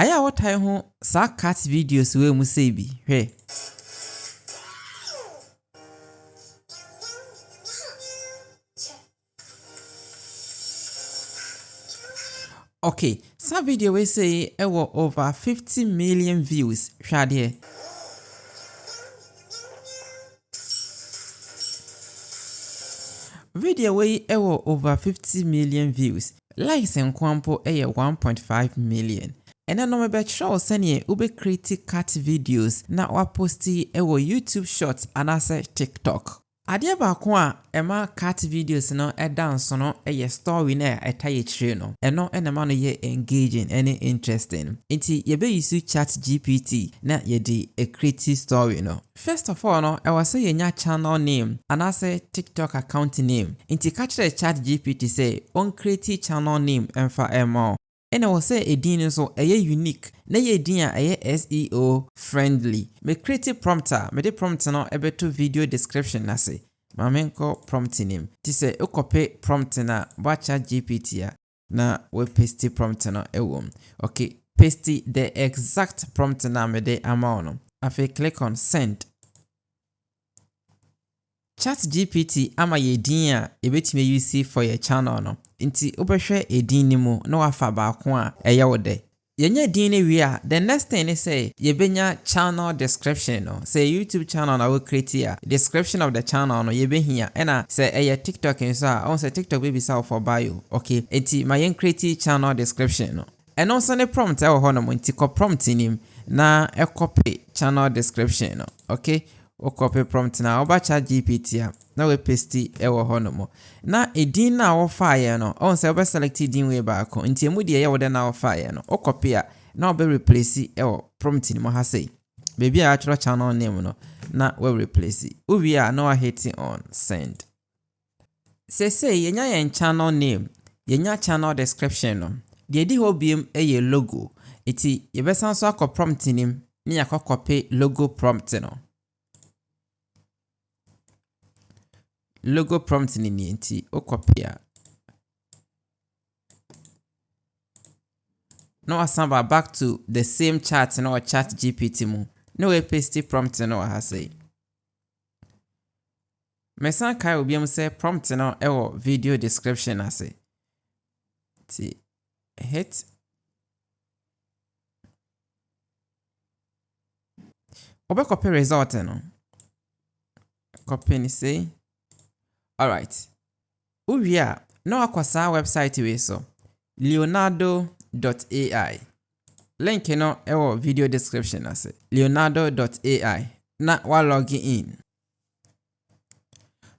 Aya what I ho sa cat videos we mu say bi hwe. Okay, some video we say ewo over 50 million views. Hwade. Video we ewo over 50 million views. Likes and kwampo 1.5 million. And no me show send ube create cat videos na wa posti ewo YouTube shorts and ase TikTok. Adia ba ko a ema cat videos no dance no story na etaye chire no. Eno enema no ye engaging and interesting. Inti ye be use chat GPT na ye di a creative story no. First of all no I was say ye channel name and ase TikTok account name. Inti catch the chat GPT say on create channel name and for emo. And I was say a din so a unique na ye din a SEO friendly. Me create prompter me de prompter no ebe to video description na say mamenko prompting him ti say o copy prompt na ba chat GPT a na we paste prompt no ewom. Okay, paste the exact prompt na me de ama no. Afi click on send. Chat GPT ama ye din a ebetime use for your channel no. Inti obehwe edin ni mu na wafa ba ko a eye wode. Yenye din ni wi a the next thing is say ye benya channel description no. Say YouTube channel na we create a description of the channel no ye be hia. Ena say eye TikTok nso a on say TikTok be bisa for bio. Okay, enti my yen create channel description no. And also ne prompt e wo ho no nti ko prompt nim na e copy channel description no. Okay, o copy prompt na oba chat GPT a na we paste ewo hono mo na edin na wo fire no on say oba select edin we back nti emu de ye wo de na wo fire no o copy a na oba replace ewo prompt ni mo ha say baby a actual channel name no na we replace ubi a na hit on send. Say yenya yen channel name yenya channel description no de di ho biem eye logo iti ye be san so akọ prompt nim ni yakọ copy logo prompt no. Logo prompt ni nti o copy a no asamba back to the same chat no chat GPT mu no we paste prompt no ha say mesan kai obi am say prompt no ewo video description ase ti hit obe copy result no copy ni say alright. Uria no akwasa website we so leonardo.ai. Link no ewo video description ase leonardo.ai na wa log in.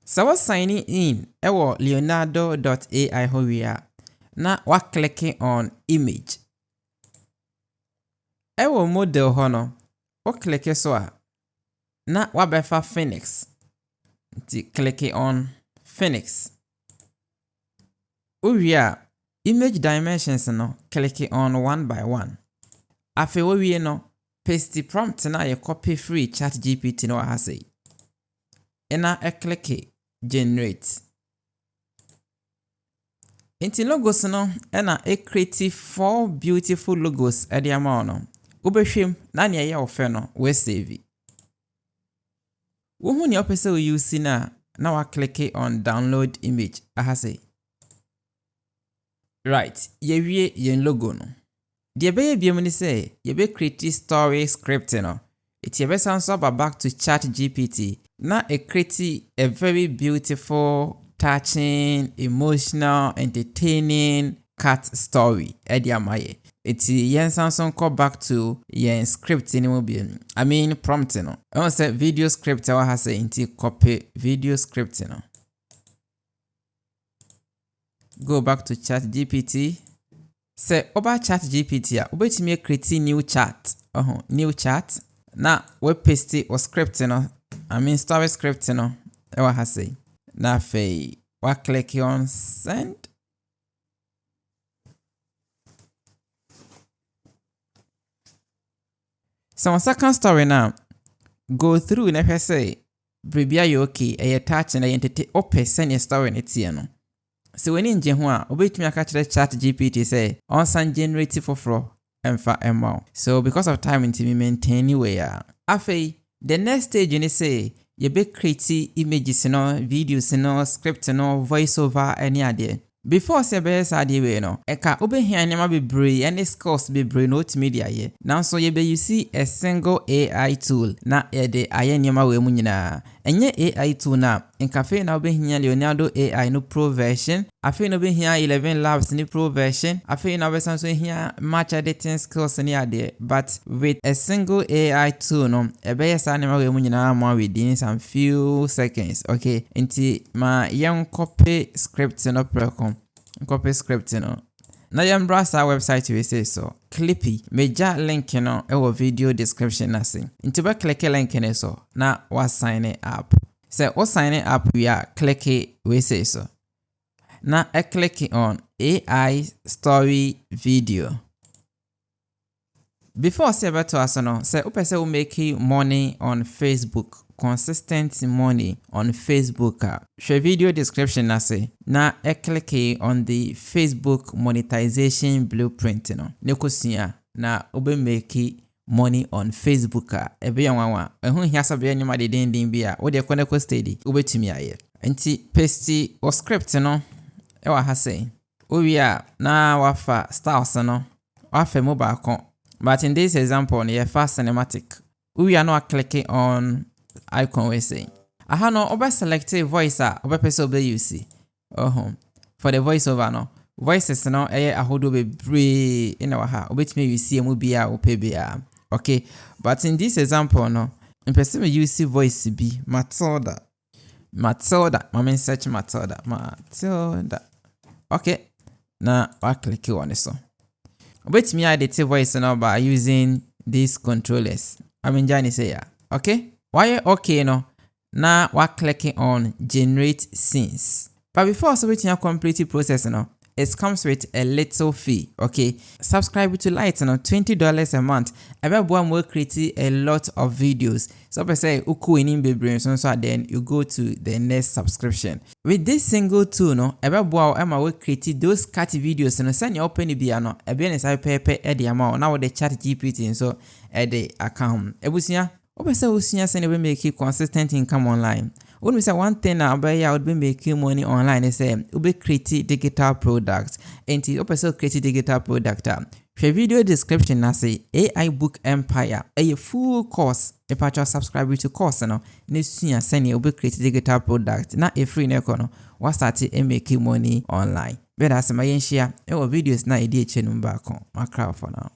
So wa sign in ewo leonardo.ai ho wia na wa click on image. Ewo model ho no o click so a na wa befa Phoenix. Click on Phoenix. Uria image dimensions no click on 1 by 1. Afi we no paste prompt na ye copy free chat GPT no ha say. Ena e click generate. Inti logos no ena e create 4 beautiful logos e de ama no. Ubehwem na ne ye ofe no we save. Wo ni opese we use na wa click on download image aha say. Right, ye wie yen logo no. De be biem ni say ye be create story script no. It ye be sanso back to chat GPT na e create a very beautiful, touching, emotional, entertaining cat story edi amaye. It yen sanso call back to yen script ni mo bi. I mean prompt no. I say video script wa ha say inti copy video script no. Go back to chat GPT. Say oba chat GPT a obetimi create new chat. New chat. Na we paste o script no. I mean story script no. E wa ha say. Na fe wa click on send. So second story now. Go through and say Bribia you okay, a touch and identity open send your story in its no. So when in Jehua, obey me a catch the chat GPT say on san generative for emfa emo. So because of time into me maintain way afi the next stage you say you be create images no, videos no, script no, voiceover any idea. Before say be sade we no eka obehia nyama bebre any skills bebre no media ye now so ye be you see a single AI tool na ye de aye nyama we mu nyina enye AI tool na cafe na obehia Leonardo AI no pro version afi no obehia 11 labs ni pro version afi na be so hia match editing skills ni ade but with a single AI tool no e be yes nyama we mu nyina ma within some few seconds. Okay, nti ma yen copy script no precom copy script no na yam browser website we say so clippy meja link no e wo video description na say nti ba click link ne so na wa sign up say o sign up we are click we say so na I click on AI story video. Before say better asono say upese we make money on Facebook, consistent money on Facebook. Share video description na say na I click on the Facebook monetization blueprint no. Nekosia na ube make money on Facebook ebe yanwa ehun hia sabe nyama de den bia wo de connect steady ubetimi aye. Enti paste o script no e wa ha say owia na wafa styles no wafa mobile account. But in this example, you fast cinematic. We are not clicking on icon we say. Aha no oba select voice oba person oba use. For the voiceover no. Voices no ahodo bebre in our ha. Obetime you see emu bia ope bia. Okay. But in this example no, in person use voice be Matilda. Mama search Matilda. Okay. Now I click on this one. Wait me edit voice now by using these controllers. Johnny say okay. Why okay no? Now we're clicking on generate scenes. But before submitting a complete process no, it comes with a little fee. Okay, subscribe to Light no $20 a month. Everyone will create a lot of videos. So I say uku in baby so then you go to the next subscription. With this single tool no, everyone will create those cat videos and send you open the piano. Everyone is pay the amount now with the chat GPT so the account. Ebusia, obese usia send we make consistent income online. When we say one thing about you would be making money online, they say you be create digital products. And you also create digital product. For video description, I say AI Book Empire, a full course. If I just subscribe to course, no, next year send you be create digital product. Not a free nekono. What started making money online. But as my share, our videos na idea channel back on my crowd for now.